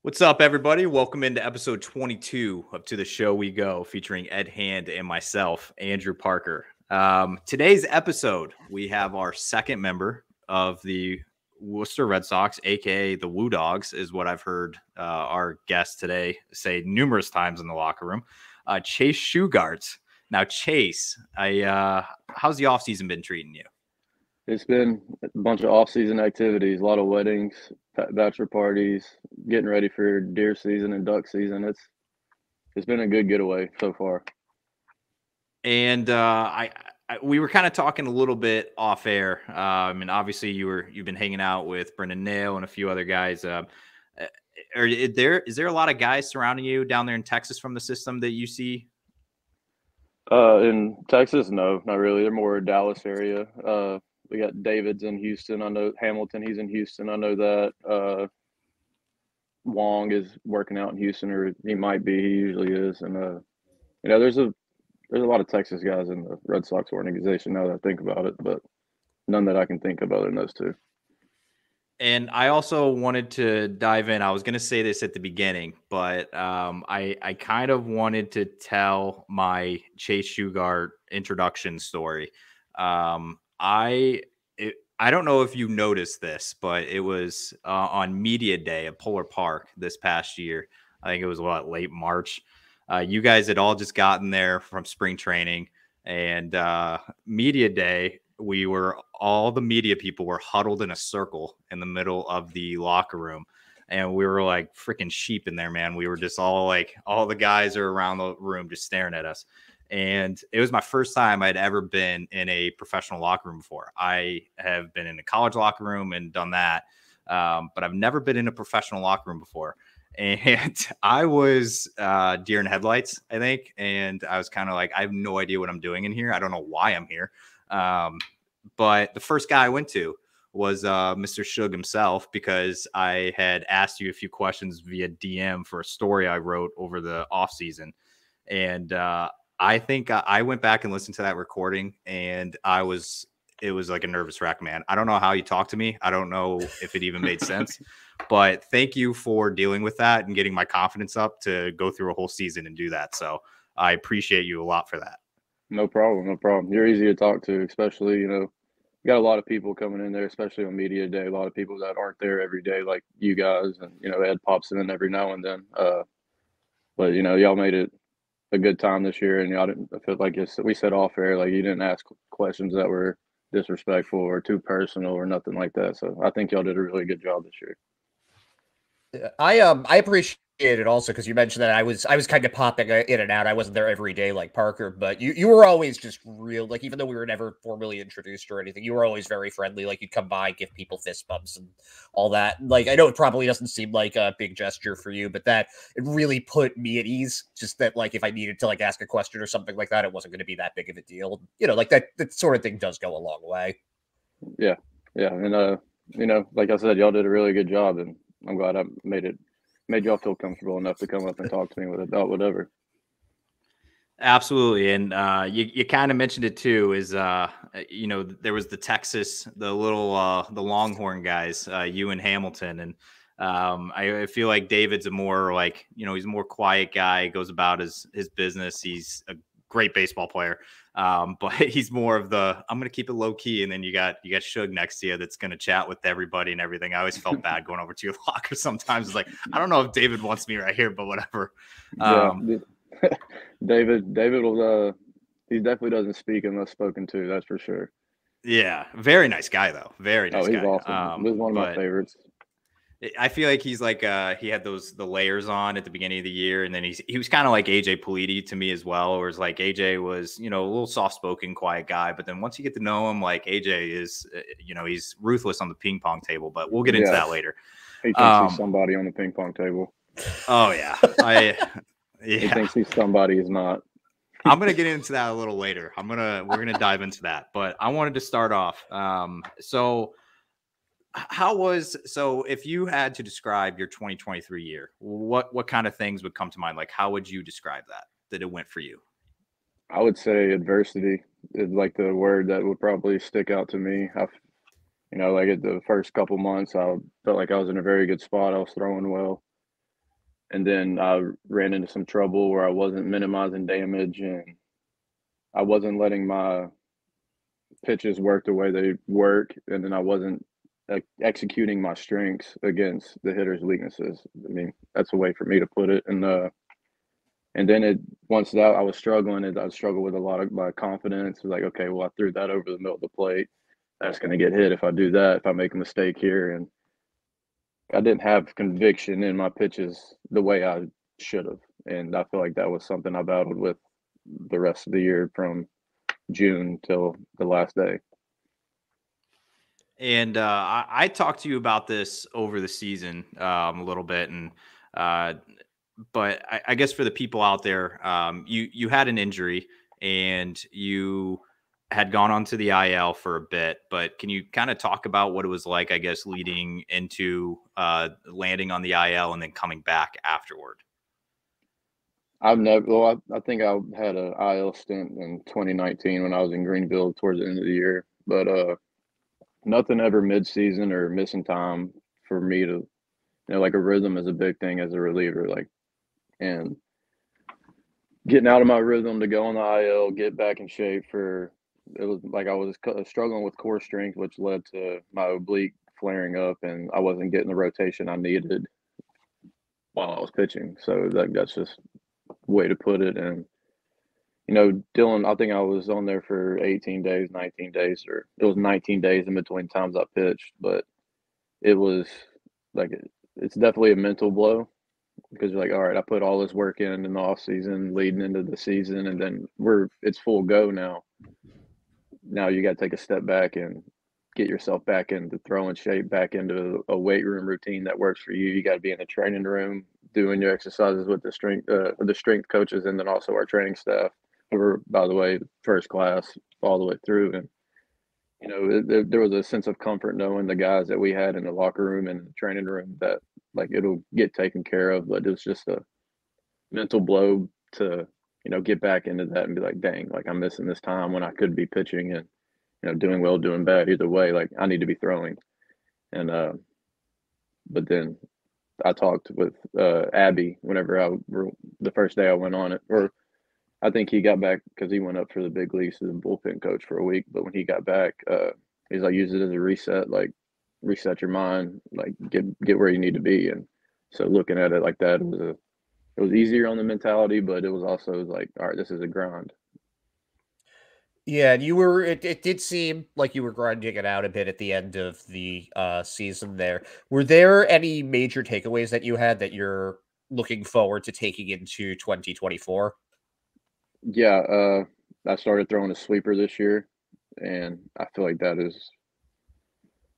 What's up, everybody? Welcome into episode 22 of To the Show We Go, featuring Ed Hand and myself, Andrew Parker. Today's episode, we have our second member of the Worcester Red Sox, aka the Woo Dogs, is what I've heard our guest today say numerous times in the locker room. Chase Shugart. Now, Chase, how's the offseason been treating you? It's been a bunch of off-season activities, a lot of weddings, bachelor parties, getting ready for deer season and duck season. It's been a good getaway so far. And we were kind of talking a little bit off air. And obviously you've been hanging out with Brendan Nail and a few other guys. Is there a lot of guys surrounding you down there in Texas from the system that you see? In Texas, no, not really. They're more Dallas area. We got David's in Houston. I know Hamilton. He's in Houston. I know that. Wong is working out in Houston, or he might be. He usually is. And there's a lot of Texas guys in the Red Sox organization now that I think about it, but none that I can think of other than those two. And I also wanted to dive in. I was going to say this at the beginning, but I kind of wanted to tell my Chase Shugart introduction story. I don't know if you noticed this, but it was on Media Day at Polar Park this past year. I think it was late March. You guys had all just gotten there from spring training, and Media Day, all the media people were huddled in a circle in the middle of the locker room. And we were like freaking sheep in there, man. We were just all the guys are around the room just staring at us. And it was my first time I'd ever been in a professional locker room before. I have been in a college locker room and done that. But I've never been in a professional locker room before. And I was deer in headlights, I think. And I was kind of like, I have no idea what I'm doing in here. I don't know why I'm here. But the first guy I went to was Mr. Shug himself, because I had asked you a few questions via DM for a story I wrote over the off season. And I think I went back and listened to that recording, and it was like a nervous wreck, man. I don't know how you talked to me. I don't know if it even made sense, but thank you for dealing with that and getting my confidence up to go through a whole season and do that. So I appreciate you a lot for that. No problem, no problem. You're easy to talk to, especially, you got a lot of people coming in there, especially on media day. A lot of people that aren't there every day, like you guys, and Ed pops in every now and then. But y'all made it a good time this year, and y'all didn't I feel like we said off air, like you didn't ask questions that were disrespectful or too personal or nothing like that. So I think y'all did a really good job this year. I appreciate it also because you mentioned that I was kind of popping in and out. I wasn't there every day like Parker, but you were always just real. Like, even though we were never formally introduced or anything, you were always very friendly. Like, you'd come by, give people fist bumps and all that. Like, I know it probably doesn't seem like a big gesture for you, but it really put me at ease. Just that, like, if I needed to ask a question or something like that, it wasn't going to be that big of a deal. Like that sort of thing does go a long way. Yeah, and like I said, y'all did a really good job, and I'm glad I made y'all feel comfortable enough to come up and talk to me about whatever. Absolutely. And you kind of mentioned it too, is there was the Texas, the Longhorn guys, you and Hamilton. And I feel like David's a more he's a more quiet guy, goes about his business. He's a great baseball player. But he's more of I'm going to keep it low key. And then you got Shug next to you that's going to chat with everybody and everything. I always felt bad going over to your locker sometimes. It's like, I don't know if David wants me right here, but whatever. David will, he definitely doesn't speak unless spoken to. That's for sure. Yeah. Very nice guy though. Very nice guy. He's awesome. He's one of my favorites. I feel like he's like he had the layers on at the beginning of the year, and then he was kind of like AJ Politi to me as well. Whereas like AJ was a little soft spoken, quiet guy, but then once you get to know him, like AJ is he's ruthless on the ping pong table. But we'll get into that later. He thinks he's somebody on the ping pong table. Oh yeah, He thinks he's somebody he's not. I'm gonna get into that a little later. We're gonna dive into that, but I wanted to start off. So if you had to describe your 2023 year, what kind of things would come to mind? Like, how would you describe that it went for you? I would say adversity is like the word that would probably stick out to me. Like at the first couple months, I felt like I was in a very good spot. I was throwing well. And then I ran into some trouble where I wasn't minimizing damage and I wasn't letting my pitches work the way they work, and then I wasn't executing my strengths against the hitter's weaknesses. I mean, that's a way for me to put it. And then once that I was struggling, I struggled with a lot of my confidence. It was like, okay, well, I threw that over the middle of the plate. That's going to get hit if I do that. If I make a mistake here, and I didn't have conviction in my pitches the way I should have, and I feel like that was something I battled with the rest of the year from June till the last day. And I talked to you about this over the season a little bit, and but I guess for the people out there, you had an injury and you had gone onto the IL for a bit. But can you kind of talk about what it was like, I guess, leading into landing on the IL and then coming back afterward? I've never. Well, I think I had an IL stint in 2019 when I was in Greenville towards the end of the year, but nothing ever mid-season or missing time for me to, like a rhythm is a big thing as a reliever, like, and getting out of my rhythm to go on the IL, get back in shape for. It was like I was struggling with core strength, which led to my oblique flaring up, and I wasn't getting the rotation I needed while I was pitching. So that's just way to put it. And Dylan, I think I was on there for 18 days, 19 days, or it was 19 days in between times I pitched, but it was like it's definitely a mental blow because you're like, all right, I put all this work in the off season, leading into the season, and then it's full go now. Now you got to take a step back and get yourself back into throwing shape, back into a weight room routine that works for you. You got to be in the training room doing your exercises with the strength coaches, and then also our training staff, who were, by the way, first class all the way through. And there was a sense of comfort knowing the guys that we had in the locker room and the training room that like it'll get taken care of. But it was just a mental blow to get back into that and be like, dang, like I'm missing this time when I could be pitching and doing well, doing bad, either way, like I need to be throwing. And but then I talked with Abby whenever the first day I went on it, or I think he got back because he went up for the big leagues as a bullpen coach for a week. But when he got back, he's like, use it as a reset, like reset your mind, like get where you need to be. And so looking at it like that, it was easier on the mentality, but it was also like, all right, this is a grind. Yeah, and it did seem like you were grinding it out a bit at the end of the season there. Were there any major takeaways that you had that you're looking forward to taking into 2024? Yeah, I started throwing a sweeper this year, and I feel like that is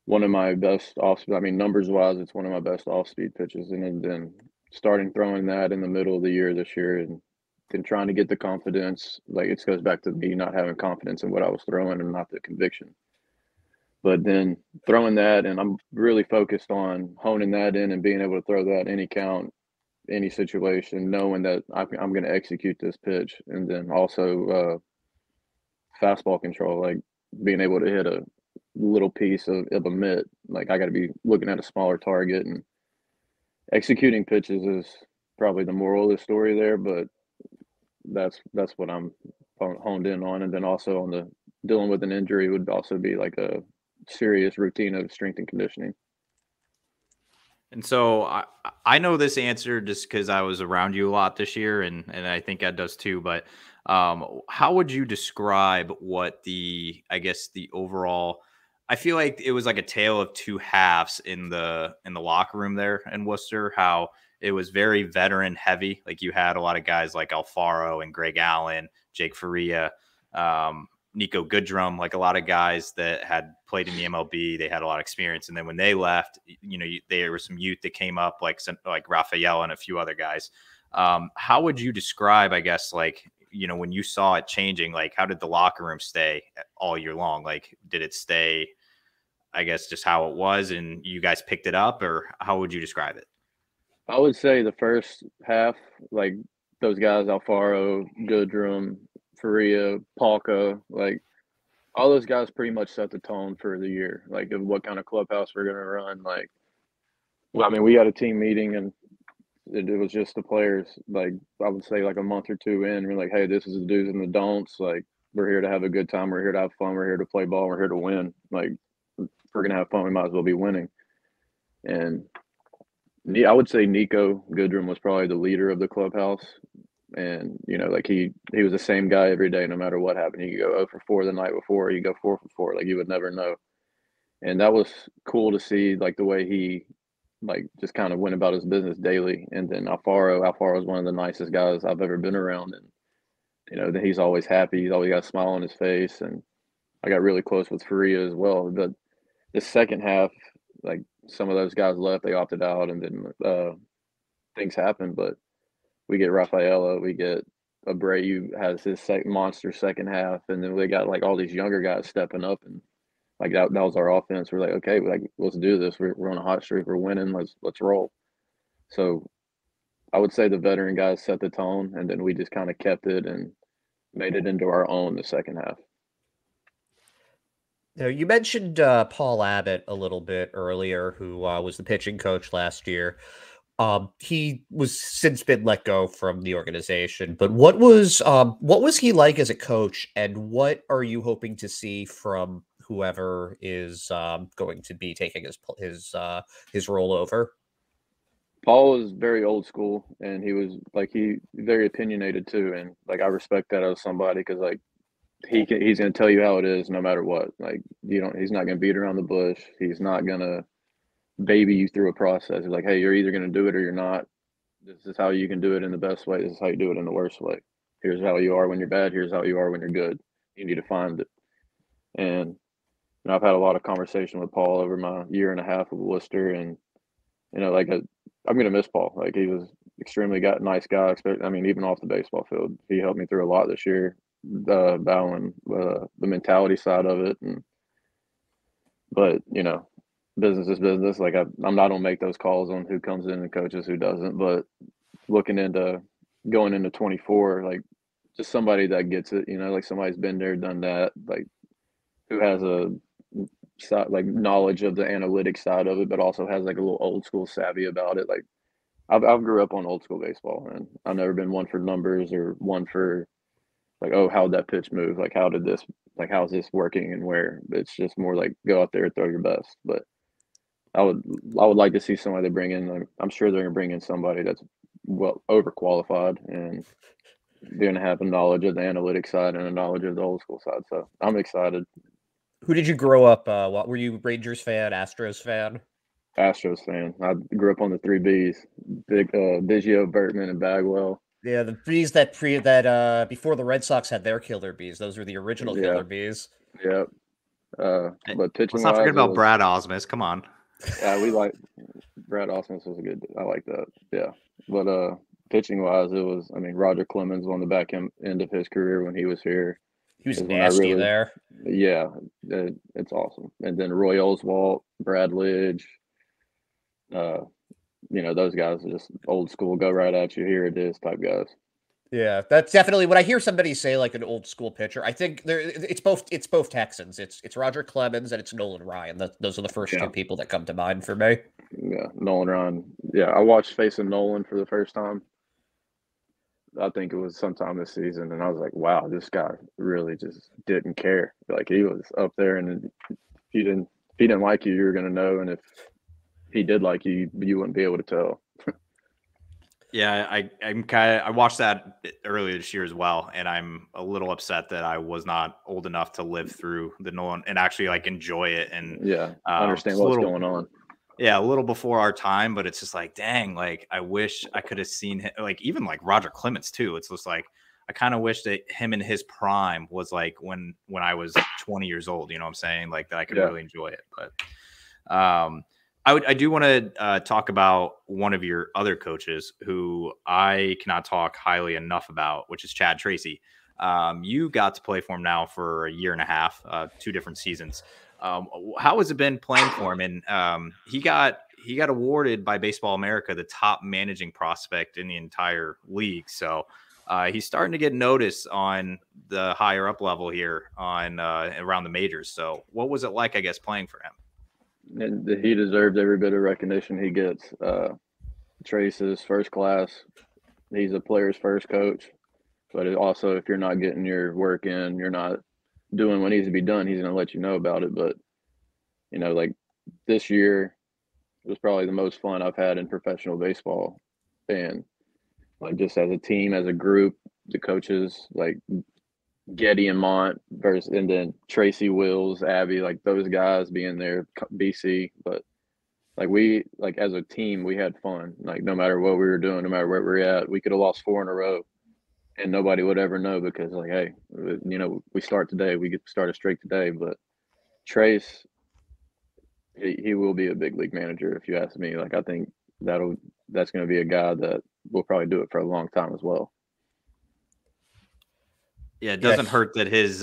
one of my best off. I mean, numbers wise, it's one of my best off speed pitches, and then starting throwing that in the middle of the year this year, and then trying to get the confidence. Like it goes back to me not having confidence in what I was throwing and not the conviction. But then throwing that, and I'm really focused on honing that in and being able to throw that any count, any situation, knowing that I'm going to execute this pitch, and then also fastball control, like being able to hit a little piece of a mitt. Like I got to be looking at a smaller target, and executing pitches is probably the moral of the story there. But that's what I'm honed in on, and then also on the dealing with an injury would also be like a serious routine of strength and conditioning. And so I know this answer just because I was around you a lot this year, and I think Ed does too. But how would you describe what I guess the overall? I feel like it was like a tale of two halves in the locker room there in Worcester. How it was very veteran heavy. Like you had a lot of guys like Alfaro and Greg Allen, Jake Faria, Nico Goodrum, like a lot of guys that had played in the MLB. They had a lot of experience. And then when they left, there was some youth that came up like Rafael and a few other guys. How would you describe, I guess, like, when you saw it changing, like how did the locker room stay all year long? Like, did it stay, I guess, just how it was and you guys picked it up, or how would you describe it? I would say the first half, like those guys, Alfaro, Goodrum, Faria, Palka, like all those guys pretty much set the tone for the year, like of what kind of clubhouse we're going to run. Like, well, I mean, we had a team meeting and it was just the players. Like I would say, like a month or two in, we're like, hey, this is the do's and the don'ts. Like we're here to have a good time. We're here to have fun. We're here to play ball. We're here to win. Like if we're gonna have fun, we might as well be winning. And I would say Nico Goodrum was probably the leader of the clubhouse. And like he was the same guy every day, no matter what happened. You could go 0 for 4 the night before, you go 4 for 4. Like you would never know. And that was cool to see, like the way he like just kind of went about his business daily. And then Alfaro was one of the nicest guys I've ever been around. And he's always happy. He's always got a smile on his face. And I got really close with Faria as well. But the second half, like some of those guys left, they opted out, and then things happened. But we get Rafaela, we get Abreu has his monster second half, and then we got like all these younger guys stepping up, and like that was our offense. We're like, okay, like let's do this. We're on a hot streak. We're winning. Let's roll. So I would say the veteran guys set the tone, and then we just kind of kept it and made it into our own the second half. Now, you mentioned Paul Abbott a little bit earlier, who was the pitching coach last year. He was since been let go from the organization, but what was he like as a coach, and what are you hoping to see from whoever is going to be taking his role over? Paul was very old school, and he was like he very opinionated too, and like I respect that as somebody, because like he's going to tell you how it is no matter what. Like he's not going to beat around the bush. He's not going to baby you through a process. He's like, hey, you're either going to do it or you're not. This is how you can do it in the best way. This is how you do it in the worst way. Here's how you are when you're bad. Here's how you are when you're good. You need to find it. And I've had a lot of conversation with Paul over my year and a half of Worcester, and like I'm going to miss Paul. Like he was extremely nice guy. I mean, even off the baseball field, he helped me through a lot this year, battling the mentality side of it. But business is business. Like I'm not gonna make those calls on who comes in and coaches, who doesn't. But looking into going into 24, like just somebody that gets it, like somebody's been there, done that, like who has a like knowledge of the analytics side of it, but also has like a little old school savvy about it. Like I've grew up on old school baseball, and I've never been one for numbers or one for like, oh, how'd that pitch move? Like how's this working and where? It's just more like go out there and throw your best. But I would like to see somebody they bring in. Like, I'm sure they're gonna bring in somebody that's well overqualified, and they're gonna have a knowledge of the analytics side and a knowledge of the old school side. So I'm excited. Who did you grow up? What were you, Rangers fan, Astros fan? Astros fan. I grew up on the 3 Bs: Biggio, Bertman, and Bagwell. Yeah, the bees that before the Red Sox had their killer bees. Those were the original killer bees. Yep. But pitching. Let's not forget about Brad Osmus. Come on. Yeah, we like Brad Osmus was a good. I like that. Yeah, but pitching wise, it was. I mean, Roger Clemens on the back end of his career when he was here. He was nasty there. Yeah, it's awesome. And then Roy Oswalt, Brad Lidge, those guys are just old school, go right at you, here it is type guys. Yeah, that's definitely when I hear somebody say like an old school pitcher. I think it's both Texans. It's Roger Clemens and it's Nolan Ryan. Those are the first two people that come to mind for me. Yeah, Nolan Ryan. Yeah, I watched facing Nolan for the first time. I think it was sometime this season, and I was like, wow, this guy really just didn't care. Like he was up there, and if he didn't like you, you were gonna know, and if he did like you, you wouldn't be able to tell. Yeah, I watched that earlier this year as well, and I'm a little upset that I was not old enough to live through the Nolan and actually like enjoy it and understand what's going on. Yeah, a little before our time, but it's just like, dang, like I wish I could have seen him, like even like Roger Clemens too. It's just like I kind of wish that him in his prime was like when I was 20 years old. You know what I'm saying? Like that I could really enjoy it. But I do want to talk about one of your other coaches who I cannot talk highly enough about, which is Chad Tracy. You got to play for him now for a year and a half, 2 different seasons. How has it been playing for him? And he got awarded by Baseball America the top managing prospect in the entire league. So he's starting to get notice on the higher up level here on around the majors. So what was it like, I guess, playing for him? And he deserved every bit of recognition he gets. Trace is first class. He's a player's first coach. But also, if you're not getting your work in, you're not doing what needs to be done, he's going to let you know about it. But, like this year was probably the most fun I've had in professional baseball. And, like, just as a team, as a group, the coaches, like Getty and Mont versus, and then Tracy, Wills, Abby, like those guys being there, BC. But, like as a team, we had fun. Like, no matter what we were doing, no matter where we were at, we could have lost 4 in a row. And nobody would ever know because, like, hey, we start today. We get to start a streak today. But Trace, he will be a big league manager, if you ask me. Like, I think that's going to be a guy that will probably do it for a long time as well. Yeah, it doesn't hurt that his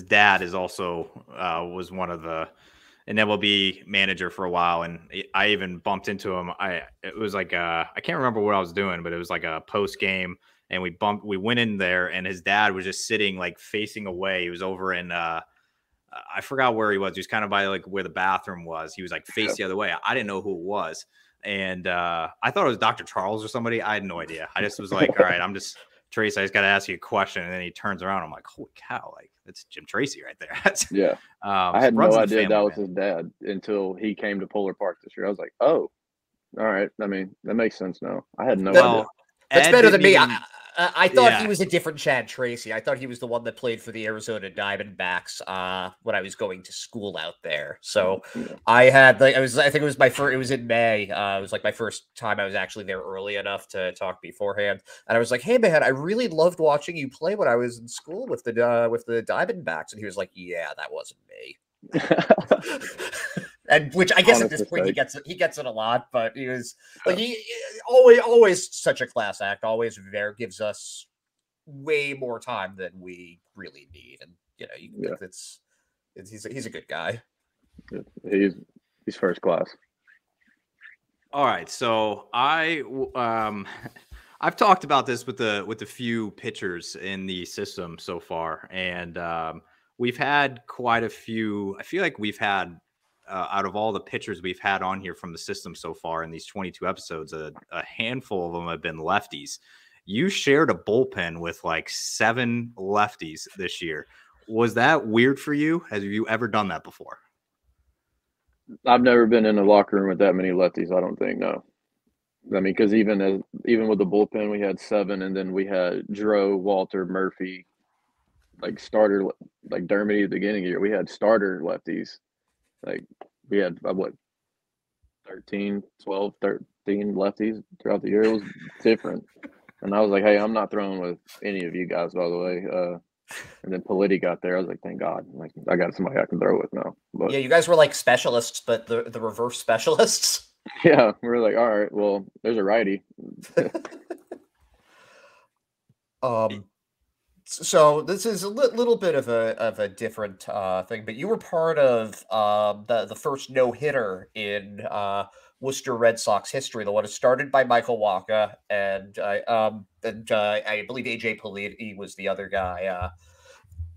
dad is also was one of an MLB manager for a while, and I even bumped into him. It was like I can't remember what I was doing, but it was like a post game. And we went in there, and his dad was just sitting like facing away. He was over in I forgot where he was. He was kind of by like where the bathroom was. He was like face the other way. I didn't know who it was. And I thought it was Dr. Charles or somebody. I had no idea. I just was like, all right, Trace, I just got to ask you a question. And then he turns around. I'm like, holy cow, like that's Jim Tracy right there. Yeah. I had no idea that was his dad until he came to Polar Park this year. I was like, oh, all right. I mean, that makes sense now. I had no idea. That's better than me. I thought he was a different Chad Tracy. I thought he was the one that played for the Arizona Diamondbacks when I was going to school out there. So I had I think it was my first. It was in May. It was like my first time I was actually there early enough to talk beforehand. And I was like, "Hey man, I really loved watching you play when I was in school with the Diamondbacks." And he was like, "Yeah, that wasn't me." And which I guess at this point he gets it a lot, but he was like he always such a class act, always there, gives us way more time than we really need, and he's a good guy. He's first class. All right, so I've talked about this with a few pitchers in the system so far, and we've had quite a few. I feel like we've had. Out of all the pitchers we've had on here from the system so far in these 22 episodes, a handful of them have been lefties. You shared a bullpen with like 7 lefties this year. Was that weird for you? Have you ever done that before? I've never been in a locker room with that many lefties. I don't think, no. I mean, because even with the bullpen, we had 7, and then we had Dro, Walter, Murphy, like starter, like Dermody at the beginning of the year. We had starter lefties. Like, we had, 13 lefties throughout the year. It was different. And I was like, hey, I'm not throwing with any of you guys, by the way. And then Politi got there. I was like, thank God. Like, I got somebody I can throw with now. But, yeah, you guys were like specialists, but the reverse specialists. Yeah, we were like, all right, well, there's a righty. So this is a little bit of a different thing, but you were part of the first no-hitter in Worcester Red Sox history, the one started by Michael Wacha, and I believe AJ Politi was the other guy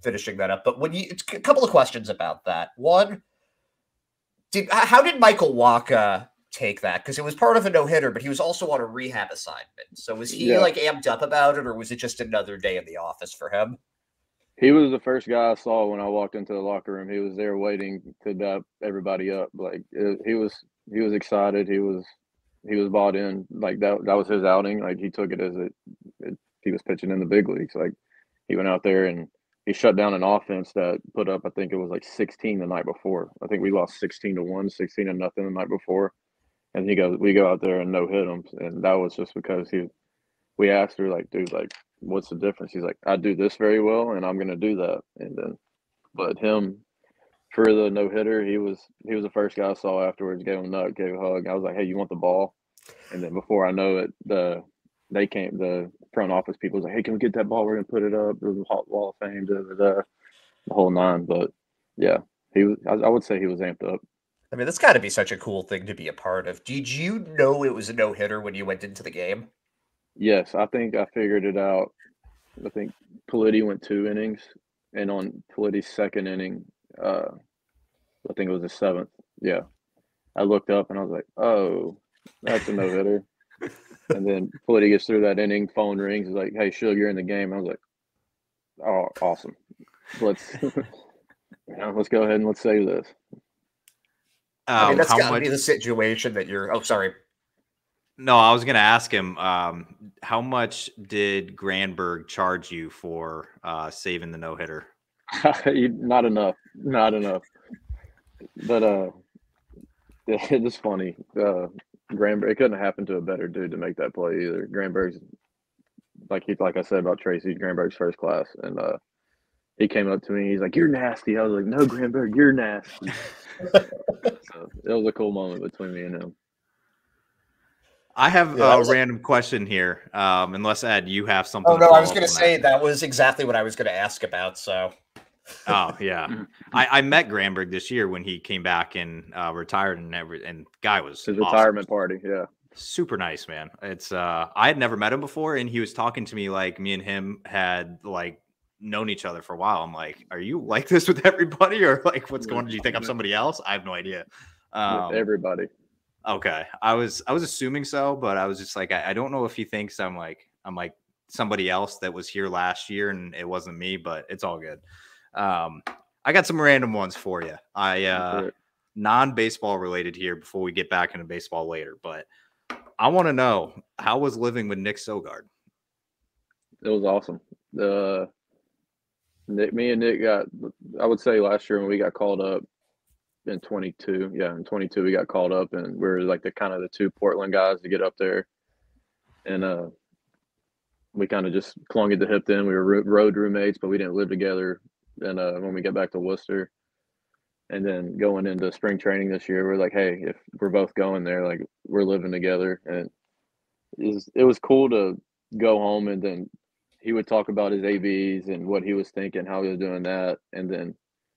finishing that up. But a couple of questions about that. One, how did Michael Wacha take that? Because it was part of a no-hitter, but he was also on a rehab assignment. So was he like amped up about it, or was it just another day in the office for him? He was the first guy I saw when I walked into the locker room. He was there waiting to dap everybody up. Like, he was excited. He was bought in. Like, that was his outing. Like, he took it as he was pitching in the big leagues. Like, he went out there and he shut down an offense that put up, I think it was like 16 the night before. I think we lost 16-1, 16-0 the night before. And he goes, we go out there and no hit him. And that was just because we asked her, like, dude, like, what's the difference? He's like, I do this very well, and I'm going to do that. And then, but him, for the no hitter, he was the first guy I saw afterwards. Gave him a nut, gave a hug. I was like, hey, you want the ball? And then before I know it, the front office people was like, hey, can we get that ball? We're going to put it up. It was a Wall of Fame, the whole 9. But yeah, I would say he was amped up. I mean, that's got to be such a cool thing to be a part of. Did you know it was a no-hitter when you went into the game? Yes, I think I figured it out. I think Politi went 2 innings, and on Politi's second inning, I think it was the 7th. Yeah, I looked up and I was like, "Oh, that's a no-hitter." And then Footy gets through that inning, phone rings, he's like, "Hey, Shug, you're in the game." I was like, "Oh, awesome. Let's let's go ahead and let's save this." I mean, that's How got to much? be the situation that you're. Oh, sorry. No, I was going to ask him. How much did Granberg charge you for saving the no hitter? Not enough. But it's funny. Granberg, it couldn't happen to a better dude to make that play either. Granberg's like I said about Tracy, Granberg's first class, and he came up to me. He's like, "You're nasty." I was like, "No, Granberg, you're nasty." So it was a cool moment between me and him. I have a random question here. Unless Ed, you have something. Oh no, I was going to say that was exactly what I was going to ask about. So. Oh yeah, I met Granberg this year when he came back and retired and guy was his awesome. Retirement party. Yeah, super nice, man. It's I had never met him before, and he was talking to me like me and him had like known each other for a while. I'm like, are you like this with everybody, or like what's going on? Do you think I'm somebody else? I have no idea. With everybody. Okay, I was assuming so, but I was just like, I don't know if he thinks I'm like somebody else that was here last year and it wasn't me, but it's all good. I got some random ones for you. Non-baseball related here before we get back into baseball later, but I want to know, how was living with Nick Shugart? It was awesome. Me and Nick got, I would say last year when we got called up in 22. Yeah, in 22 we got called up, and we were like the kind of the two Portland guys to get up there, and we kind of just clung at the hip. Then we were road roommates, but we didn't live together. And when we got back to Worcester, and then going into spring training this year, we're like, hey, if we're both going there, like we're living together, and it was cool to go home, and then he would talk about his ABs and what he was thinking, how he was doing that, and then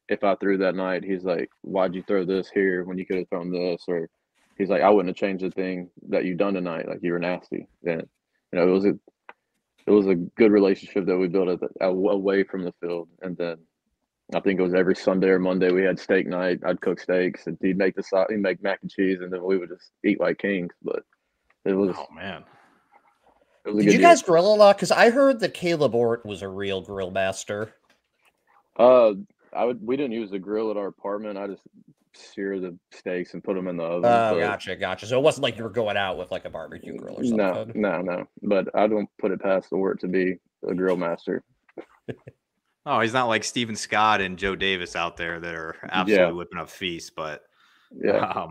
if I threw that night, he's like, "Why'd you throw this here when you could have thrown this?" Or he's like, "I wouldn't have changed the thing that you done tonight. Like you were nasty." And it was a good relationship that we built away from the field. And then I think it was every Sunday or Monday we had steak night. I'd cook steaks, and he'd make mac and cheese, and then we would just eat like kings. But it was, oh man, it was a Did good you guys grill a lot? Because I heard that Caleb Ort was a real grill master. We didn't use the grill at our apartment. I just sear the steaks and put them in the oven. Oh, gotcha. So it wasn't like you were going out with like a barbecue grill or something. No. But I don't put it past the Ort to be a grill master. Oh, he's not like Steven Scott and Joe Davis out there that are absolutely whipping up feasts. But yeah,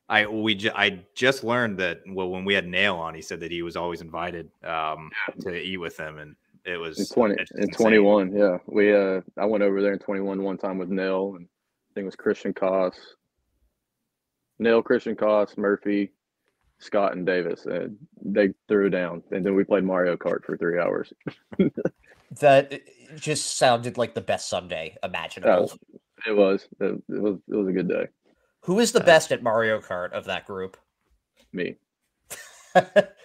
I just learned that when we had Nail on, he said that he was always invited to eat with him, and it was in 21. Yeah, I went over there in 21 one time with Nail, and I think it was Christian Koss, Murphy, Scott, and Davis, and they threw down, and then we played Mario Kart for 3 hours. That just sounded like the best Sunday imaginable. It was a good day. Who is the best at Mario Kart of that group? Me.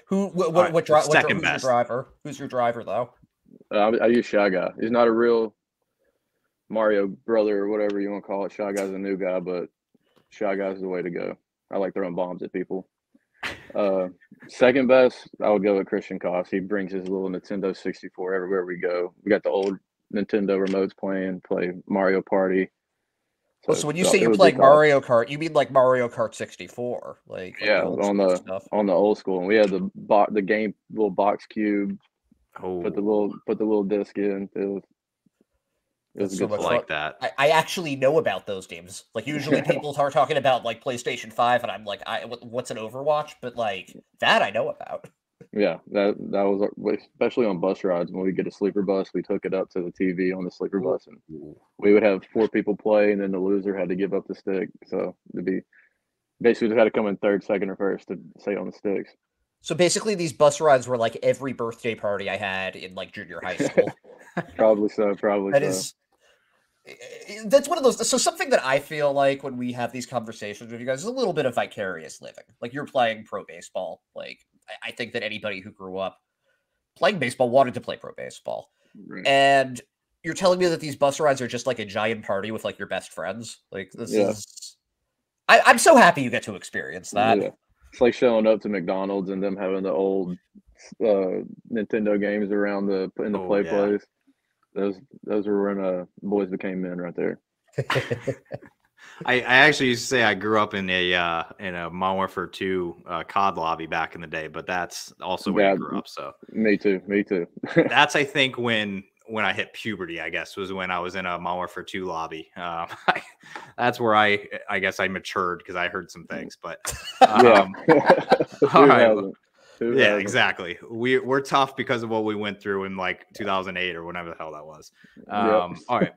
Who's your driver? Who's your driver though? I use Shy Guy. He's not a real Mario brother or whatever you want to call it. Shy Guy's a new guy, but Shy Guy's the way to go. I like throwing bombs at people. Second best, I would go with Christian Koss. He brings his little Nintendo 64 everywhere we go. We got the old Nintendo remotes play Mario Party. So when you say you're playing Mario Kart, you mean like Mario Kart 64, like yeah, on the old school. And we had the little box cube. Oh, put the little disc in. It was so much like that. I actually know about those games. Like usually people are talking about like PlayStation 5, and I'm like, what's an Overwatch? But like that I know about. Yeah, that was especially on bus rides. When we get a sleeper bus, we took it up to the TV on the sleeper bus, and we would have 4 people play, and then the loser had to give up the stick. So it'd be basically just had to come in third, second, or first to stay on the sticks. So basically, these bus rides were like every birthday party I had in like junior high school. Probably so. That's one of those. So something that I feel like when we have these conversations with you guys is a little bit of vicarious living. Like you're playing pro baseball. Like I think that anybody who grew up playing baseball wanted to play pro baseball. Right. And you're telling me that these bus rides are just like a giant party with like your best friends. Like this is. I'm so happy you get to experience that. It's like showing up to McDonald's and them having the old Nintendo games around in the Oh play yeah. place. Those were when boys became men right there. I actually used to say I grew up in a Modern Warfare 2 COD lobby back in the day, but that's also where you Yeah, grew up. So me too. Me too. that's I think when I hit puberty, I guess was when I was in a Modern Warfare 2 lobby. That's where I guess I matured because I heard some things. But Yeah. all right. Who Yeah, hasn't? exactly. We're tough because of what we went through in like 2008 or whenever the hell that was. Yep. All right,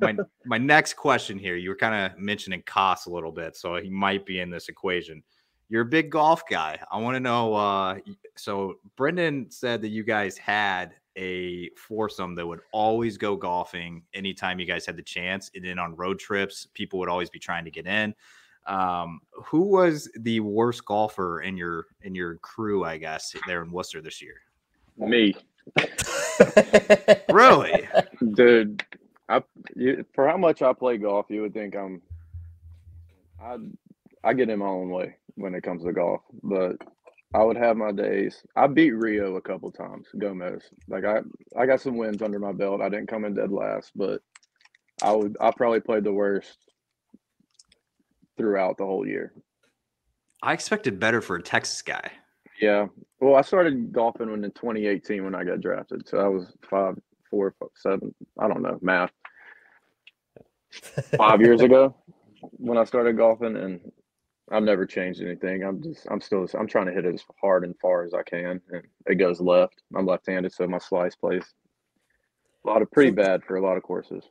my next question here. You were kind of mentioning costs a little bit, so he might be in this equation. You're a big golf guy. I want to know. So Brendan said that you guys had a foursome that would always go golfing anytime you guys had the chance, and then on road trips, people would always be trying to get in. Who was the worst golfer in your crew, I guess, there in Worcester this year? Me. Really? Dude, for how much I play golf, you would think I get in my own way when it comes to golf, but I would have my days. I beat Rio a couple times, Gomez. Like I got some wins under my belt. I didn't come in dead last, but I probably played the worst throughout the whole year. I expected better for a Texas guy. Yeah. Well, I started golfing in 2018 when I got drafted. So I was 5, 4, 7. I don't know math. 5 years ago when I started golfing, and I've never changed anything. I'm trying to hit it as hard and far as I can, and it goes left. I'm left-handed, so my slice plays pretty bad for a lot of courses.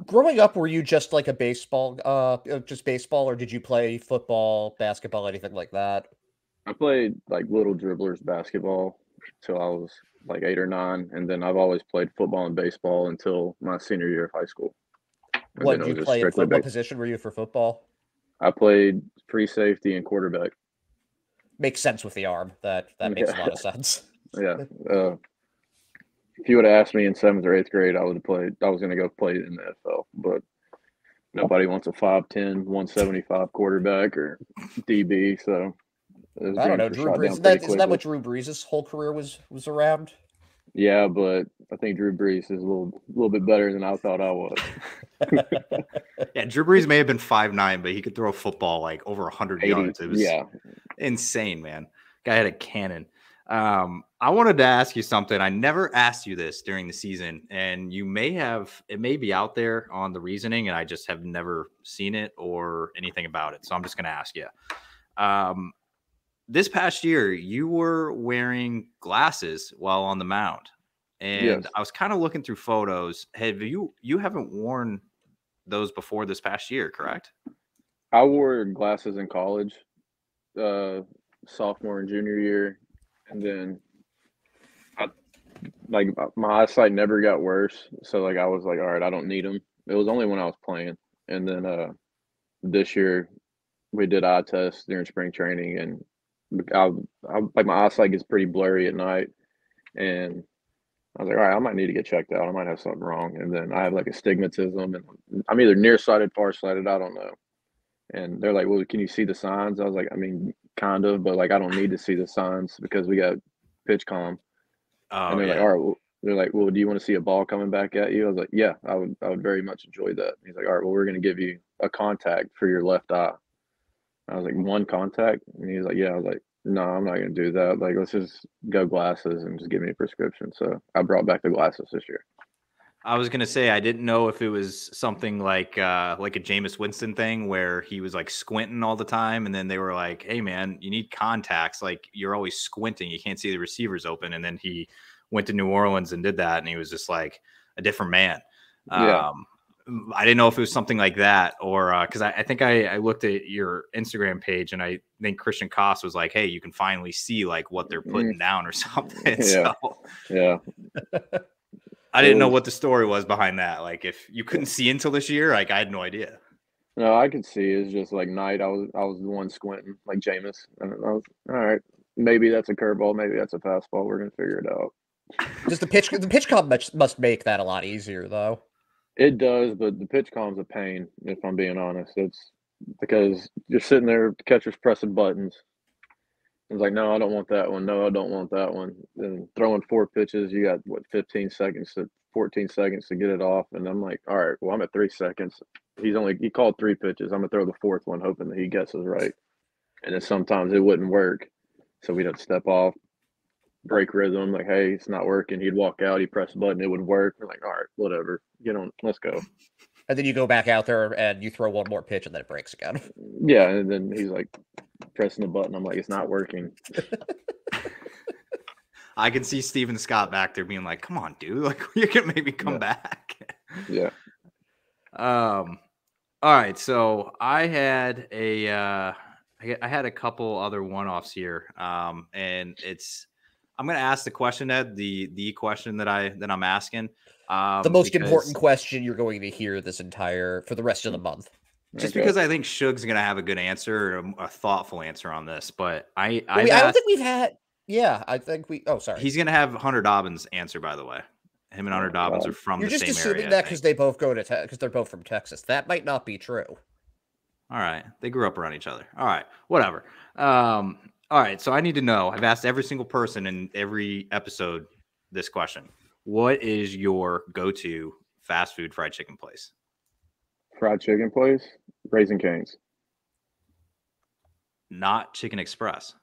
Growing up, were you just like a just baseball, or did you play football, basketball, anything like that? I played like little dribblers basketball till I was like 8 or 9, and then I've always played football and baseball until my senior year of high school, and What then did it you was just play in strictly football? What baseball. position were you for football? I played free safety and quarterback. Makes sense with the arm. That makes a lot of sense. Yeah. If you would have asked me in 7th or 8th grade, I would have played. I was going to go play in the NFL, but nobody wants a 5'10", 175 quarterback or DB. So those I don't dreams know. were Drew shot Brees. down pretty Isn't that quickly. what Drew Brees' whole career was around? Yeah, but I think Drew Brees is a little bit better than I thought I was. Yeah, Drew Brees may have been 5'9", but he could throw a football like over 100 yards. It was insane, man. Guy had a cannon. I wanted to ask you something. I never asked you this during the season, and it may be out there on the reasoning, and I just have never seen it or anything about it. So I'm just going to ask you. This past year, you were wearing glasses while on the mound, and Yes. I was kind of looking through photos. You haven't worn those before this past year, correct? I wore glasses in college, sophomore and junior year, and then my eyesight never got worse. So like I was like, all right, I don't need them. It was only when I was playing, and then this year we did eye tests during spring training, and I like my eyesight gets pretty blurry at night, and I was like, all right, I might need to get checked out. I might have something wrong, and then I have like astigmatism, and I'm either nearsighted, farsighted. I don't know. And they're like, well, can you see the signs? I was like, I mean, kind of, but like I don't need to see the signs because we got pitch comm. Oh, And they're like, yeah. all right, they're like, well, do you want to see a ball coming back at you? I was like, yeah, I would very much enjoy that. He's like, all right, well, we're going to give you a contact for your left eye. I was like, one contact? And he was like, yeah. I was like, no, I'm not going to do that. Like, let's just go glasses and just give me a prescription. So I brought back the glasses this year. I was gonna say I didn't know if it was something like a Jameis Winston thing where he was like squinting all the time, and then they were like, "Hey, man, you need contacts. Like you're always squinting. You can't see the receivers open." And then he went to New Orleans and did that, and he was just like a different man. Yeah. I didn't know if it was something like that, or because I think I looked at your Instagram page, and I think Christian Koss was like, "Hey, you can finally see like what they're putting down or something." Yeah. So, Yeah. I didn't know what the story was behind that. Like, if you couldn't see until this year, like I had no idea. No, I could see. It's just like night. I was the one squinting, like Jameis, and I was all right. Maybe that's a curveball. Maybe that's a fastball. We're gonna figure it out. Does the pitch comp must make that a lot easier, though? It does, but the pitch comm's a pain. If I'm being honest, it's because you're sitting there, the catcher's pressing buttons, I was like, no, I don't want that one. No, I don't want that one. Then throwing 4 pitches, you got what 14 seconds to get it off. And I'm like, all right, well, I'm at 3 seconds. He called 3 pitches. I'm gonna throw the 4th one, hoping that he guesses right. And then sometimes it wouldn't work. So we'd have to step off, break rhythm, like, hey, it's not working. He'd walk out, he'd press a button, it would work. We're like, all right, whatever. Get on, let's go. And then you go back out there and you throw one more pitch and then it breaks again. Yeah, and then he's like pressing the button. I'm like, it's not working. I can see Steven Scott back there being like, come on, dude. Like, you can maybe come back. Yeah. All right. So I had I had a couple other one-offs here. And I'm going to ask the question, Ed, the question that I'm asking. The most important question you're going to hear for the rest of the month. Just because I think Shug's going to have a good answer, a thoughtful answer on this, but I don't think we've had. Yeah, I think we. Oh, sorry. He's going to have Hunter Dobbins' answer, by the way. Him and Hunter Dobbins are from the same area. You're just assuming that because they both because they're both from Texas. That might not be true. All right, they grew up around each other. All right, whatever. All right, so I need to know. I've asked every single person in every episode this question. What is your go-to fast food fried chicken place? Fried chicken place? Raising Cane's. Not Chicken Express.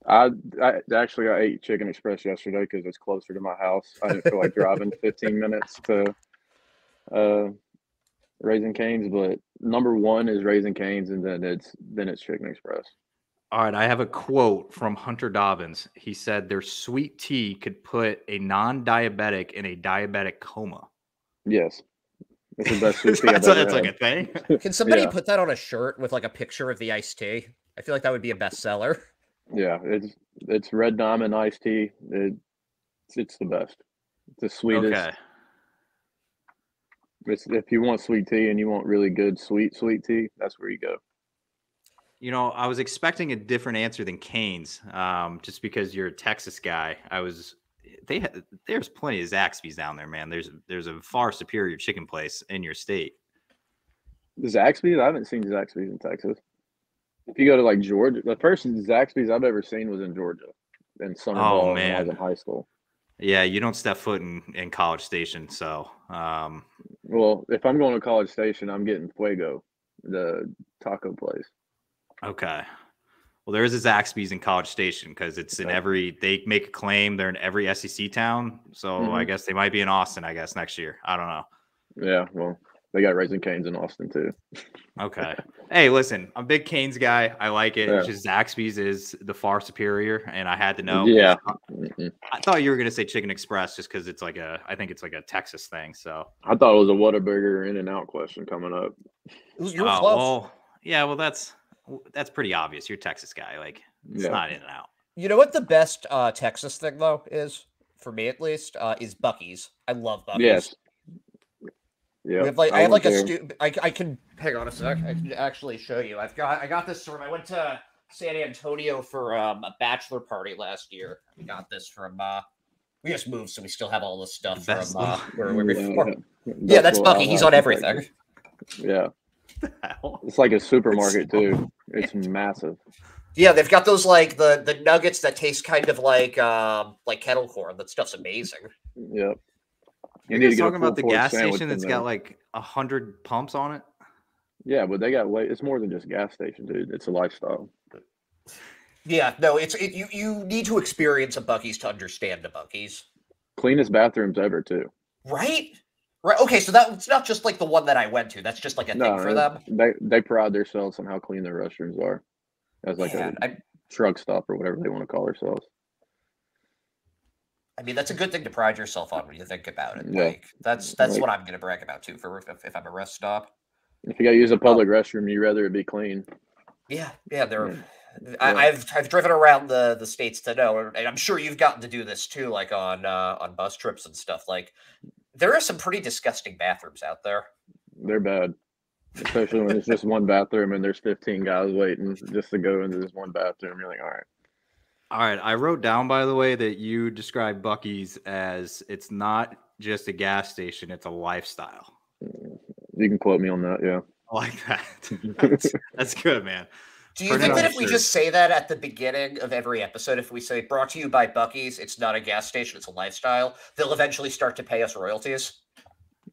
I ate Chicken Express yesterday because it's closer to my house. I didn't feel like driving 15 minutes to Raising Cane's, but number one is Raising Cane's, and then it's Chicken Express. All right, I have a quote from Hunter Dobbins. He said their sweet tea could put a non-diabetic in a diabetic coma. Yes. It's the best sweet tea I've ever had. Like a thing? Can somebody put that on a shirt with like a picture of the iced tea? I feel like that would be a bestseller. Yeah, it's Red Diamond iced tea. It's the best. It's the sweetest. Okay. If you want sweet tea and you want really good sweet tea, that's where you go. You know, I was expecting a different answer than Cane's, just because you're a Texas guy. There's plenty of Zaxby's down there, man. There's a far superior chicken place in your state. Zaxby's? I haven't seen Zaxby's in Texas. If you go to like Georgia, the first Zaxby's I've ever seen was in Georgia, in Summerville when I was in high school. Yeah, you don't step foot in College Station, so. Well, if I'm going to College Station, I'm getting Fuego, the taco place. Okay. Well, there is a Zaxby's in College Station because it's in they make a claim they're in every SEC town. So I guess they might be in Austin, I guess, next year. I don't know. Yeah, well, they got Raising Cane's in Austin too. Okay. Hey, listen, I'm a big Cane's guy. I like it. Yeah. It's just Zaxby's is the far superior, and I had to know. Yeah. I thought you were going to say Chicken Express just because I think it's like a Texas thing. So I thought it was a Whataburger In-N-Out question coming up. You were close. Well, that's pretty obvious. You're a Texas guy. Like, it's not In-N-Out. You know what the best Texas thing, though, is? For me, at least, is Buc-ee's. I love Buc-ee's. Yes. Yeah. I can hang on a sec. I can actually show you. I got this from, I went to San Antonio for a bachelor party last year. We got this from, we just moved, so we still have all this stuff from where we were before. Yeah, that's Buc-ee. He's on everything. Yeah. It's like a supermarket too. It's massive. Yeah, they've got those like the nuggets that taste kind of like kettle corn. That stuff's amazing. Yep. You need to talking about the gas station that's got like 100 pumps on it? Yeah, but they got it's more than just a gas station, dude. It's a lifestyle. Yeah, no, you need to experience a Buc-ee's to understand a Buc-ee's. Cleanest bathrooms ever too. Right? Right. Okay, so that's not just like the one that I went to. That's just like a thing for them. They pride themselves on how clean their restrooms are, as like a truck stop or whatever they want to call themselves. I mean, that's a good thing to pride yourself on when you think about it. Yeah. Like that's what I'm going to brag about too. For if I'm a rest stop. If you got to use a public restroom, you'd rather it be clean. Yeah. I've driven around the states to know, and I'm sure you've gotten to do this too, like on bus trips and stuff. Like, there are some pretty disgusting bathrooms out there. They're bad, especially when it's just one bathroom and there's 15 guys waiting just to go into this one bathroom. You're like, all right. All right. I wrote down, by the way, that you described Buc-ee's as it's not just a gas station; it's a lifestyle. You can quote me on that. Yeah, I like that. That's good, man. Do you think that if we just say that at the beginning of every episode, if we say brought to you by Buc-ee's, it's not a gas station, it's a lifestyle, they'll eventually start to pay us royalties?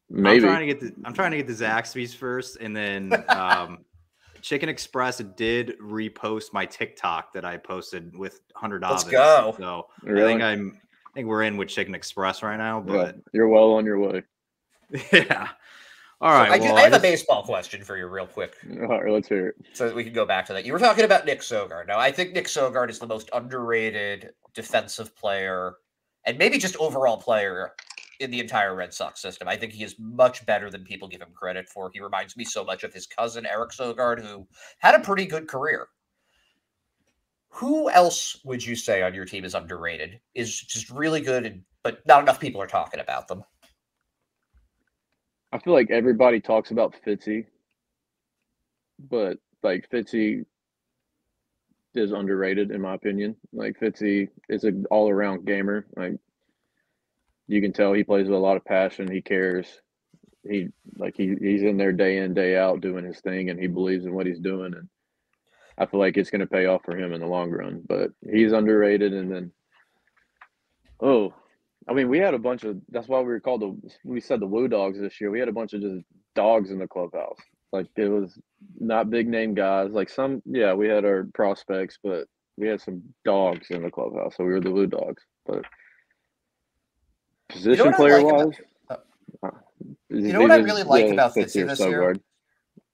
Maybe. I'm trying to get the Zaxby's first, and then Chicken Express did repost my TikTok that I posted with 100 Let's go. So really? I think we're in with Chicken Express right now, but you're well on your way. Yeah. All right. I have a baseball question for you real quick. All right, let's hear it. So that we can go back to that. You were talking about Nick Sogard. Now, I think Nick Sogard is the most underrated defensive player and maybe just overall player in the entire Red Sox system. I think he is much better than people give him credit for. He reminds me so much of his cousin, Eric Sogard, who had a pretty good career. Who else would you say on your team is underrated, is just really good, but not enough people are talking about them? I feel like everybody talks about Fitzy, but like Fitzy is underrated in my opinion. Like Fitzy is an all-around gamer. Like you can tell he plays with a lot of passion. He cares. He's in there day in, day out doing his thing, and he believes in what he's doing. And I feel like it's going to pay off for him in the long run. But he's underrated. And then, we had a bunch of. That's why we said the Woo Dogs this year. We had a bunch of just dogs in the clubhouse. Like it was not big name guys. Like we had our prospects, but we had some dogs in the clubhouse. So we were the Woo Dogs. But position player wise, you know what I really like about Fitzy this year?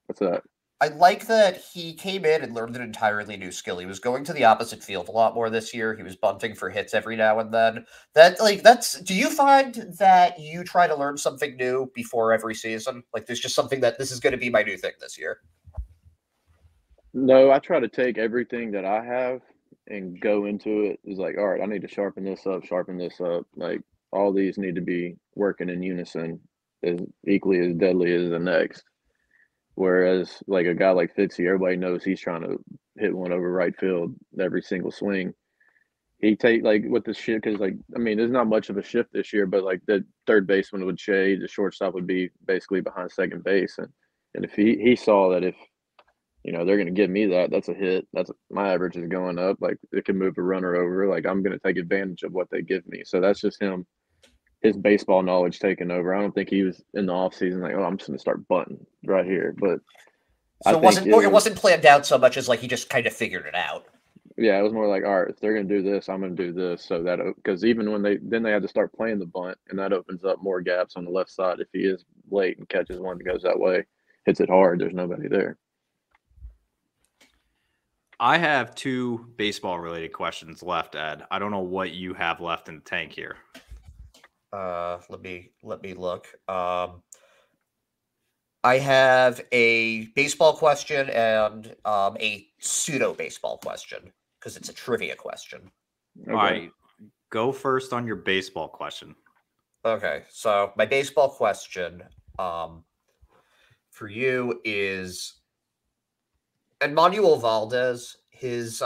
What's that? I like that he came in and learned an entirely new skill. He was going to the opposite field a lot more this year. He was bunting for hits every now and then. Do you find that you try to learn something new before every season? Like there's just something that this is going to be my new thing this year? No, I try to take everything that I have and go into it. It's like, all right, I need to sharpen this up. Like all these need to be working in unison as equally as deadly as the next. Whereas like a guy like Fitzy, everybody knows he's trying to hit one over right field every single swing. He take like with the shift because there's not much of a shift this year, but like the third baseman would shade, the shortstop would be basically behind second base, and if he saw that if they're going to give me that's a hit, my average is going up. Like it can move a runner over. Like I'm going to take advantage of what they give me. So that's just him. His baseball knowledge taking over. I don't think he was in the off season like, I'm just going to start bunting right here. But so it wasn't planned out so much as like he just kind of figured it out. Yeah, it was more like, all right, if they're going to do this, I'm going to do this. So that because even when they had to start playing the bunt, and that opens up more gaps on the left side. If he is late and catches one that goes that way, hits it hard, there's nobody there. I have 2 baseball related questions left, Ed. I don't know what you have left in the tank here. Let me look. I have a baseball question and a pseudo baseball question because it's a trivia question. Okay. All right, go first on your baseball question. Okay, so my baseball question for you is Emmanuel Valdez. His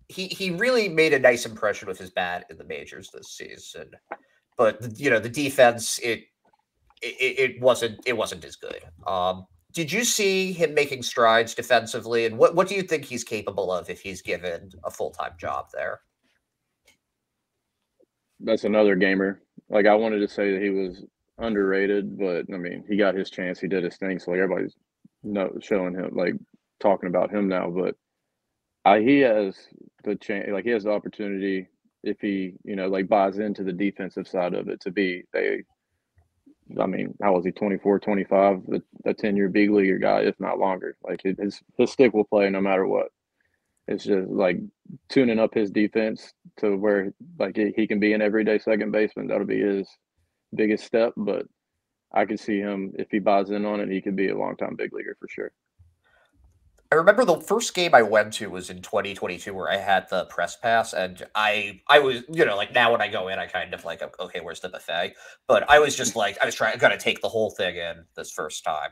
he really made a nice impression with his bat in the majors this season. But the defense, it wasn't as good. Did you see him making strides defensively, and what do you think he's capable of if he's given a full-time job there? That's another gamer. Like I wanted to say that he was underrated, but he got his chance. He did his thing, so like everybody's showing him, like talking about him now. But he has the chance. Like he has the opportunity. If he, buys into the defensive side of it to be how was he, 24, 25, a 10-year big leaguer guy, if not longer. Like his stick will play no matter what. It's just like tuning up his defense to where like he can be an everyday second baseman. That'll be his biggest step. But I could see him, if he buys in on it, he could be a long-time big leaguer for sure. I remember the first game I went to was in 2022 where I had the press pass, and I was, like now when I go in, I kind of like, okay, where's the buffet? But I was just like, I got to take the whole thing in this first time.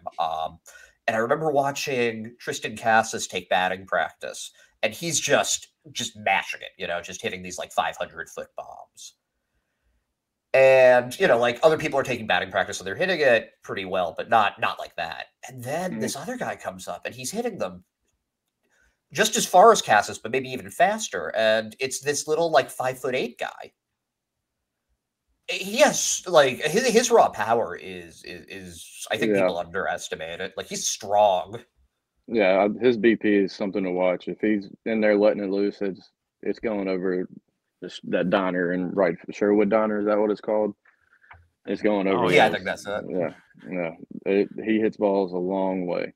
And I remember watching Tristan Casas take batting practice, and he's just mashing it, just hitting these like 500-foot bombs. And, like other people are taking batting practice, so they're hitting it pretty well, but not like that. And then this other guy comes up and he's hitting them just as far as Cassis, but maybe even faster. And it's this little like 5'8" guy. He has like his raw power is I think people underestimate it. Like he's strong. Yeah, his BP is something to watch. If he's in there letting it loose, it's going over that diner and right Sherwood Diner. Is that what it's called? It's going over. Oh yeah, I think that's it. Yeah. He hits balls a long way.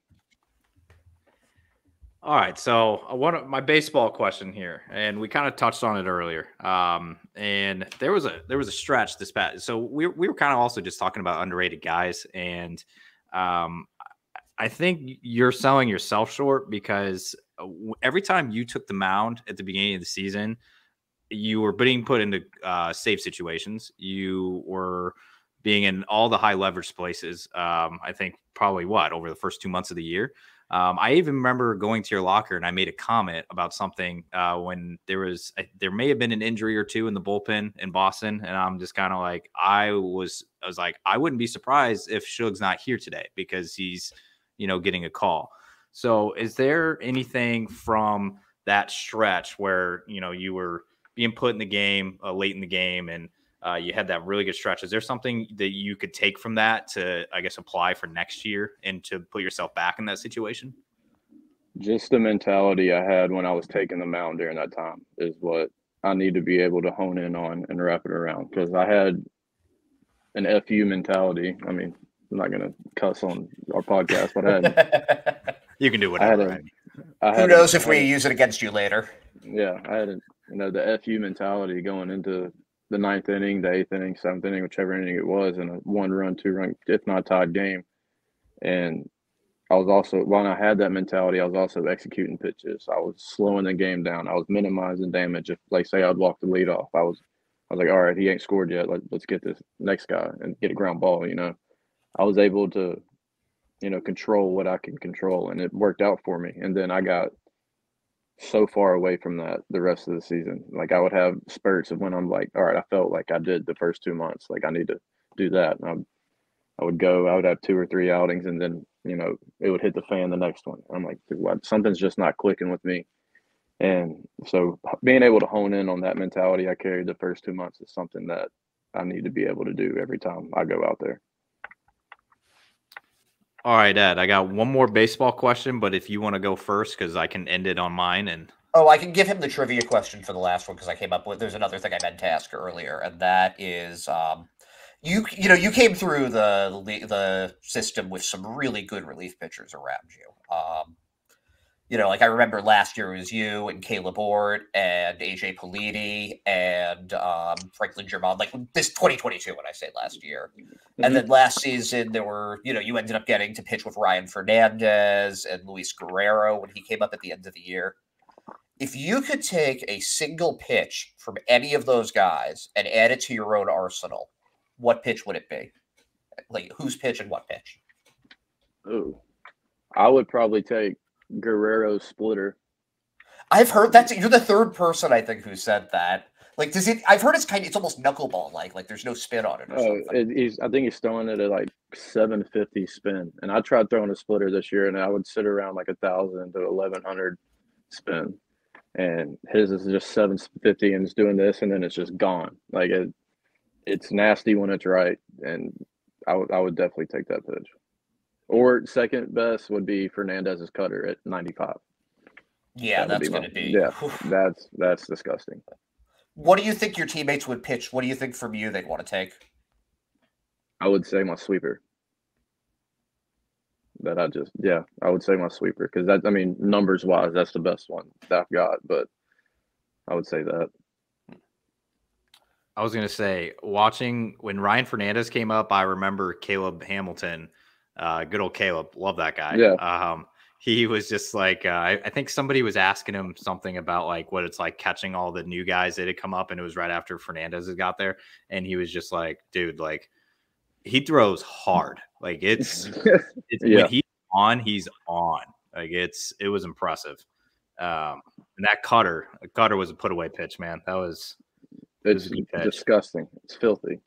All right, so my baseball question here, and we kind of touched on it earlier. And there was a stretch this past. So we were kind of also just talking about underrated guys, and I think you're selling yourself short because every time you took the mound at the beginning of the season, you were being put into safe situations. You were being in all the high leverage places. I think probably over the first 2 months of the year. I even remember going to your locker and I made a comment about something when there may have been an injury or two in the bullpen in Boston. And I'm just kind of like, I was like, I wouldn't be surprised if Shug's not here today because he's, getting a call. So is there anything from that stretch where, you were being put in the game late in the game and you had that really good stretch? Is there something that you could take from that to, I guess, apply for next year and to put yourself back in that situation? Just the mentality I had when I was taking the mound during that time is what I need to be able to hone in on and wrap it around, because I had an FU mentality. I mean, I'm not going to cuss on our podcast, but I had you can do whatever. Who knows if we use it against you later? Yeah, I had the FU mentality going into the 9th inning, the 8th inning, 7th inning, whichever inning it was, in a 1-run, 2-run, if not tied game. And I was also, when I had that mentality, I was also executing pitches. I was slowing the game down. I was minimizing damage. If, like, say, I'd walk the lead off, I was like, all right, he ain't scored yet. Let's get this next guy and get a ground ball. I was able to, control what I can control, and it worked out for me. And then I got so far away from that the rest of the season. Like, I would have spurts of when I'm like, all right, I felt like I did the first 2 months. Like, I need to do that. And I would have 2 or 3 outings, and then, it would hit the fan the next one. I'm like, what? Something's just not clicking with me. And so being able to hone in on that mentality I carried the first 2 months is something that I need to be able to do every time I go out there. All right, Ed, I got one more baseball question, but if you want to go first, because I can end it on mine. And I can give him the trivia question for the last one because I came up with. There's another thing I meant to ask earlier, and that is, you came through the system with some really good relief pitchers around you. Like I remember last year it was you and Caleb Ort and AJ Politi and Franklin Germán. Like this 2022, when I say last year, and then last season there were, you ended up getting to pitch with Ryan Fernandez and Luis Guerrero when he came up at the end of the year. If you could take a single pitch from any of those guys and add it to your own arsenal, what pitch would it be? Like whose pitch and what pitch? Oh, I would probably take Guerrero's splitter. I've heard you're the third person I think who said that. Like, I've heard it's almost knuckleball like there's no spin on it or something. I think he's throwing it at like 750 spin. And I tried throwing a splitter this year, and I would sit around like 1,000 to 1,100 spin. And his is just 750 and it's doing this, and then it's just gone. Like it's nasty when it's right, and I would definitely take that pitch. Or second best would be Fernandez's cutter at 95. Yeah, that's going to be. Yeah, that's disgusting. What do you think your teammates would pitch? What do you think from you they'd want to take? I would say my sweeper. I would say my sweeper, because numbers wise, that's the best one that I've got. But I would say that. I was going to say, watching when Ryan Fernandez came up, I remember Caleb Hamilton. Good old Caleb. Love that guy. Yeah. He was just like, I think somebody was asking him something about like what it's like catching all the new guys that had come up, and it was right after Fernandez had got there. And he was just like, dude, like he throws hard. Like it's when he's on. Like it was impressive. And that cutter was a put away pitch, man. It's disgusting. It's filthy.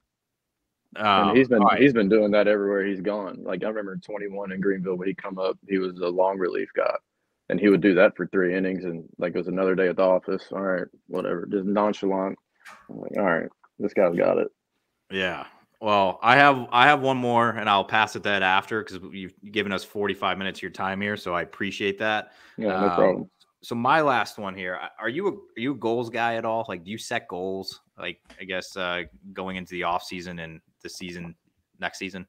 And he's been doing that everywhere he's gone. Like I remember 21 in Greenville when he come up, he was a long relief guy. And he would do that for 3 innings, and like it was another day at the office. All right, whatever, just nonchalant. I'm like, all right, this guy's got it. Yeah. Well, I have one more, and I'll pass it that after because you've given us 45 minutes of your time here, so I appreciate that. Yeah, no problem. So my last one here, are you a goals guy at all? Like, do you set goals? Like, I guess going into the off season and the season next season.